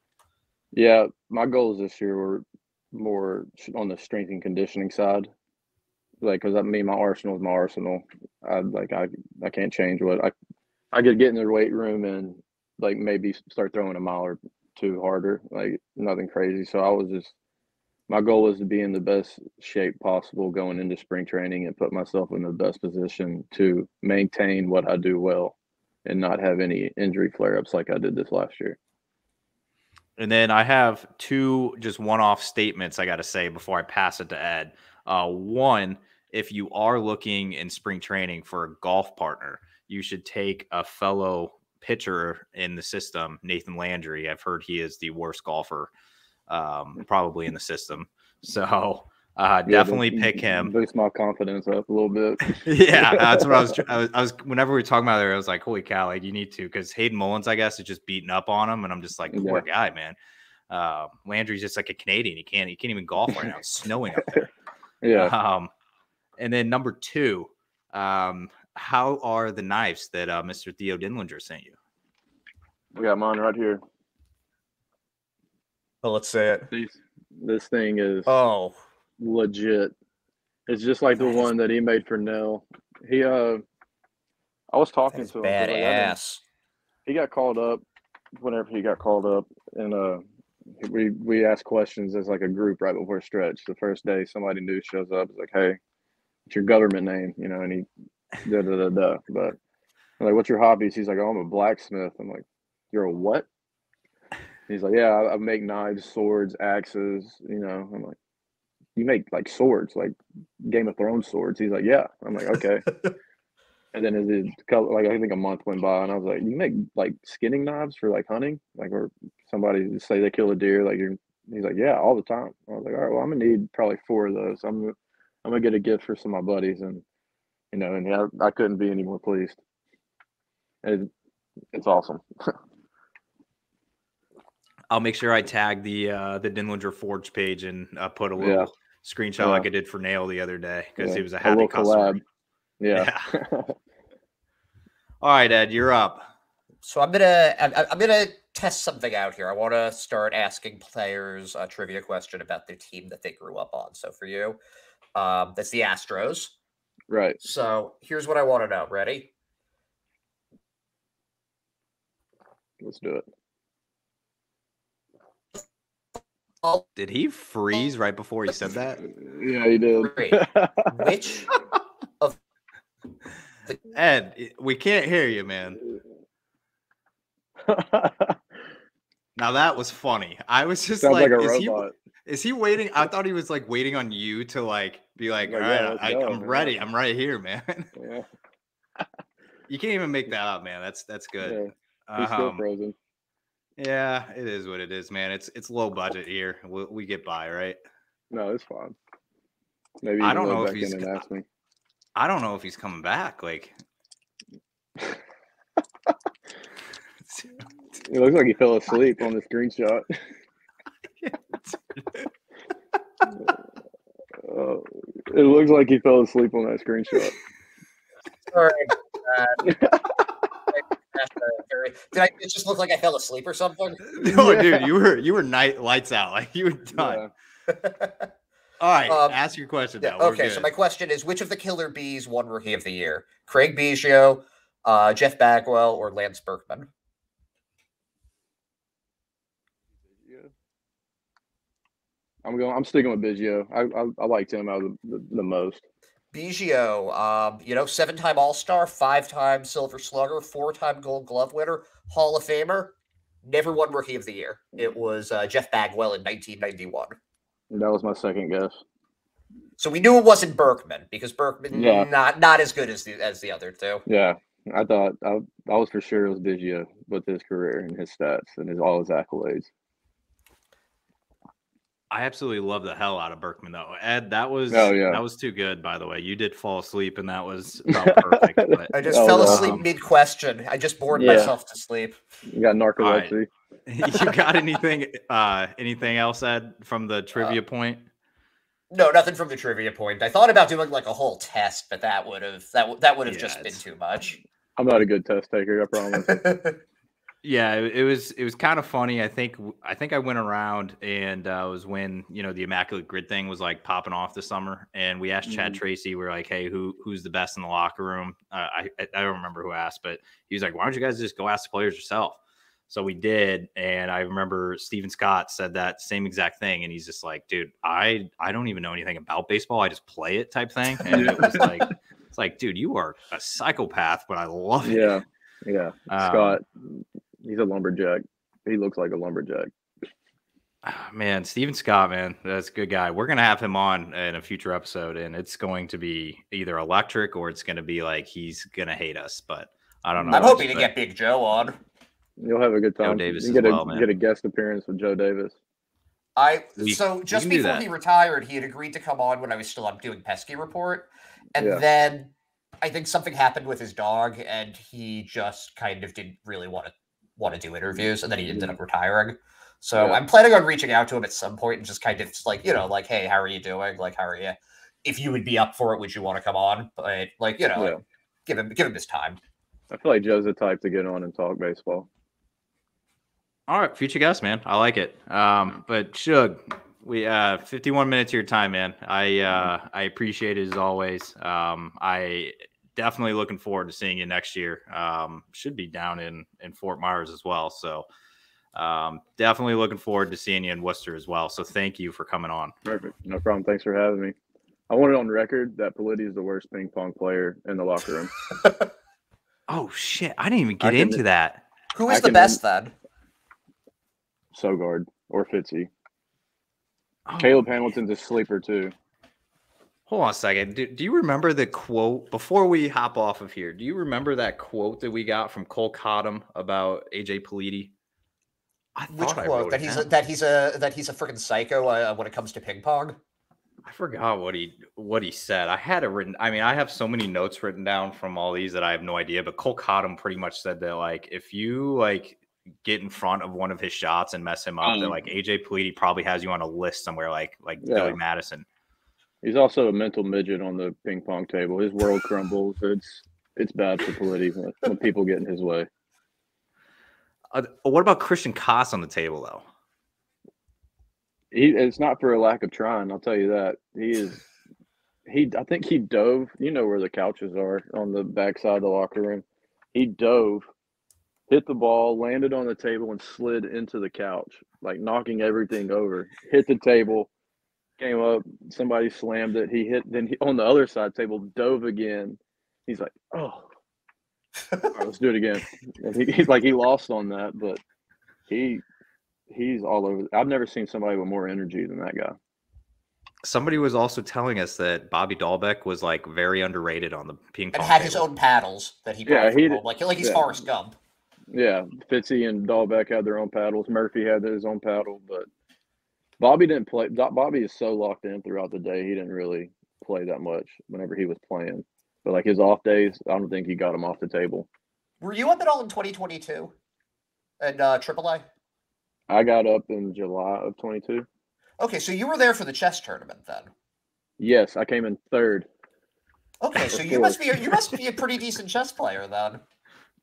Yeah, my goals this year were more on the strength and conditioning side. Like, because my arsenal is my arsenal. I can't change what I could get in the weight room and like maybe start throwing a mile or two harder, like nothing crazy. So my goal was to be in the best shape possible going into spring training and put myself in the best position to maintain what I do well and not have any injury flare-ups like I did this last year. And then I have two just one-off statements I got to say before I pass it to Ed. One, if you are looking in spring training for a golf partner, you should take a fellow pitcher in the system, Nathan Landry. I've heard he is the worst golfer probably in the system. So definitely pick him. Boost my confidence up a little bit. Yeah, that's what I was. Whenever we were talking about it, I was like, "Holy cow!" Like you need to, because Hayden Mullins, I guess, is just beating up on him, and I'm just like, "Poor guy, man." Landry's just like a Canadian. He can't even golf right now. It's snowing up there. Yeah. And then number two, how are the knives that Mr. Theo Dinlinger sent you? We got mine right here. Well, let's say it. This thing is legit. It's just like the one that he made for Nell. I was talking to him. Badass. He got called up whenever he got called up, and we asked questions as like a group right before stretch. The first day, somebody new shows up. It's like, hey, what's your government name? You know, and he da. But I'm like, what's your hobbies? He's like, oh, I'm a blacksmith. I'm like, you're a what? He's like, yeah, I make knives, swords, axes. You know, I'm like, you make like swords, like Game of Thrones swords. He's like, yeah. I'm like, okay. And then like I think a month went by, and I was like, you make like skinning knives for like hunting, like or somebody say they kill a deer, like he's like, yeah, all the time. I was like, all right, well, I'm gonna need probably 4 of those. I'm gonna get a gift for some of my buddies, and you know, and I couldn't be any more pleased. It's awesome. I'll make sure I tag the Dinlinger Forge page and put a little screenshot like I did for Nail the other day because he was a happy customer. Collab. Yeah. All right, Ed, you're up. So I'm gonna test something out here. I want to start asking players a trivia question about their team that they grew up on. So for you, that's the Astros. Right. So here's what I want to know. Ready? Let's do it. Did he freeze right before he said that? Yeah, he did. Which of Ed, we can't hear you, man. Now that was funny. I was just like a robot. Is he waiting? I thought he was like waiting on you to like be like, all right, I'm ready. I'm right here, man. Yeah. You can't even make that up, man. That's good. Yeah. He's still frozen. Yeah, it is what it is, man. It's low budget here. We get by, right? No, it's fine. Maybe I don't know if he's and ask me. I don't know if he's coming back. Like, it looks like he fell asleep on the screenshot. It looks like he fell asleep on that screenshot. Sorry. Did it just look like I fell asleep or something? No, dude, you were lights out. Like you were done. Yeah. All right, ask your question now. Okay, so my question is, which of the Killer Bees won Rookie of the Year? Craig Biggio, Jeff Bagwell, or Lance Berkman? I'm sticking with Biggio. I liked him out of the most. Biggio, 7-time All-Star, 5-time Silver Slugger, 4-time Gold Glove winner, Hall of Famer, never won Rookie of the Year. It was Jeff Bagwell in 1991. That was my second guess. So we knew it wasn't Berkman because Berkman not as good as the other two. Yeah, I thought I was for sure it was Biggio with his career and his stats and all his accolades. I absolutely love the hell out of Berkman though. Ed, that Oh yeah, was too good, by the way. You did fall asleep and that was about perfect. But I just that fell was asleep awesome. mid-question. I just bored Yeah. myself to sleep. You got all right. narcolepsy. You got anything else, Ed, from the trivia point? No, nothing from the trivia point. I thought about doing like a whole test, but that would have just been too much. I'm not a good test taker, I promise. Yeah, it was kind of funny. I think I went around and it was when the Immaculate Grid thing was like popping off this summer, and we asked Chad Tracy, we were like, hey, who's the best in the locker room? I don't remember who asked, but he was like, why don't you guys just go ask the players yourself? So we did, and I remember Steven Scott said that same exact thing, and he's just like, dude, I don't even know anything about baseball, I just play it type thing, and it was like, it's like, dude, you are a psychopath, but I love it. Yeah. Scott, he's a lumberjack. He looks like a lumberjack. Man, Steven Scott, man, that's a good guy. We're going to have him on in a future episode, and it's going to be either electric or it's going to be like he's going to hate us, but I don't know. I'm hoping to get Big Joe on. You'll have a good time. Joe Davis you get as well, man. Get a guest appearance with Joe Davis. Just before he retired, he had agreed to come on when I was still doing Pesky Report, and then I think something happened with his dog, and he just kind of didn't really want to do interviews, and then he ended up retiring. So I'm planning on reaching out to him at some point and just kind of like, like, hey, how are you doing? Like, how are you? If you would be up for it, would you want to come on? But like, give him his time. I feel like Joe's the type to get on and talk baseball. All right, future guest, man. I like it. But Shug, we 51 minutes of your time, man. I appreciate it as always. I definitely looking forward to seeing you next year. Should be down in Fort Myers as well. So definitely looking forward to seeing you in Worcester as well. So thank you for coming on. Perfect. No problem. Thanks for having me. I want it on record that Politi is the worst ping pong player in the locker room. Oh, shit. I didn't even get into that. Who is the best then? Shugart or Fitzy. Oh. Caleb Hamilton's a sleeper too. Hold on a second. Do you remember the quote before we hop off of here? Do you remember that quote that we got from Cole Cottom about AJ Politi? Which quote? That he's a freaking psycho when it comes to ping pong. I forgot what he said. I had it written. I mean, I have so many notes written down from all these that I have no idea. But Cole Cottom pretty much said that like if you like get in front of one of his shots and mess him up, that like AJ Politi probably has you on a list somewhere like Billy Madison. He's also a mental midget on the ping pong table. His world crumbles. It's bad for Politi when people get in his way. What about Christian Koss on the table though? It's not for a lack of trying. I'll tell you that. I think he dove. You know where the couches are on the backside of the locker room. He dove, hit the ball, landed on the table, and slid into the couch, like knocking everything over. Hit the table, came up, somebody slammed it. He hit, then on the other side table, dove again. He's like, oh, all right, let's do it again. And he's like, he lost on that, but he's all over. I've never seen somebody with more energy than that guy. Somebody was also telling us that Bobby Dahlbeck was like very underrated on the ping pong. And had table. his own paddles that he brought from home. Like he's Forrest Gump. Yeah, Fitzy and Dahlbeck had their own paddles. Murphy had his own paddle, but Bobby didn't play. Bobby is so locked in throughout the day. He didn't really play that much whenever he was playing. But like his off days, I don't think he got him off the table. Were you up at all in 2022 at AAA? I got up in July of 22. Okay, so you were there for the chess tournament then. Yes, I came in third. Okay, so you must be a pretty decent chess player then.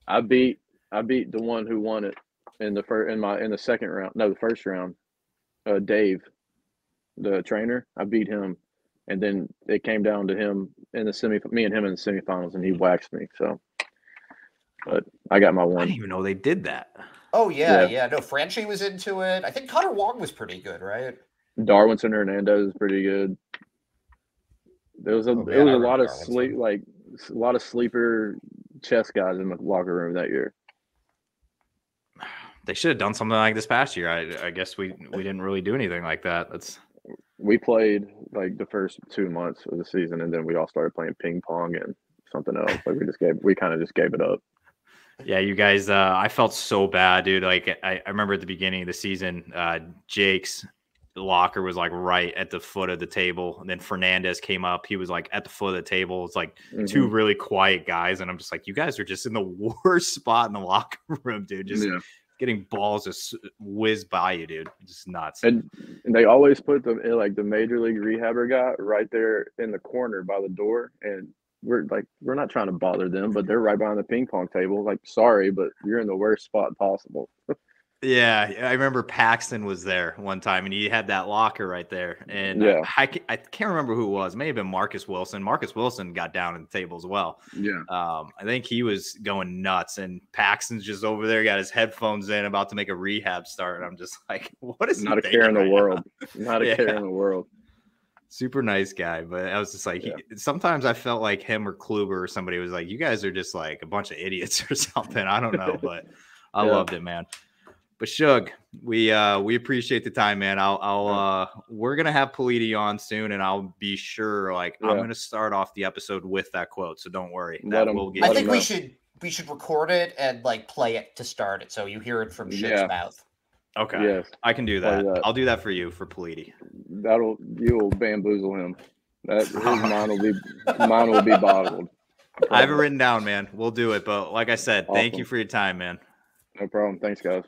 I beat the one who won it in the second round. No, the first round. Dave, the trainer. I beat him, and then it came down to him in the me and him in the semifinals, and he waxed me. So, but I got my one. I didn't even know they did that. Oh yeah. No, Franchi was into it. I think Connor Wong was pretty good, right? Darwinson Hernandez is pretty good. There was a lot of a lot of sleeper chess guys in the locker room that year. They should have done something like this past year. I guess we didn't really do anything like that. We played like the first 2 months of the season, and then we all started playing ping pong and something else. Like we kind of just gave it up. Yeah, you guys, I felt so bad, dude. Like I remember at the beginning of the season, Jake's locker was like right at the foot of the table. And then Fernandez came up. He was like at the foot of the table. It's like two really quiet guys. And I'm just like, you guys are just in the worst spot in the locker room, dude. Just getting balls just whiz by you, dude. Just nuts. And they always put the major league rehabber guy right there in the corner by the door. And we're not trying to bother them, but they're right behind the ping pong table. Like, sorry, but you're in the worst spot possible. Yeah, I remember Paxton was there one time, and he had that locker right there. And I can't remember who it was. It may have been Marcus Wilson. Marcus Wilson got down at the table as well. Yeah. I think he was going nuts, and Paxton's just over there, got his headphones in, about to make a rehab start. And I'm just like, what is not a care in the world? Not a care in the world. Super nice guy, but I was just like, sometimes I felt like him or Kluber or somebody was like, you guys are just like a bunch of idiots or something. I don't know, but I loved it, man. But Shug, we appreciate the time, man. We're gonna have Politi on soon, and I'll be sure. I'm gonna start off the episode with that quote, so don't worry. I think we should record it and play it to start it, so you hear it from Shug's mouth. Okay, yes. I can do that. I'll do that for you for Politi. You'll bamboozle him. His mine will be bottled. I have it written down, man. We'll do it. But like I said, Thank you for your time, man. No problem. Thanks, guys.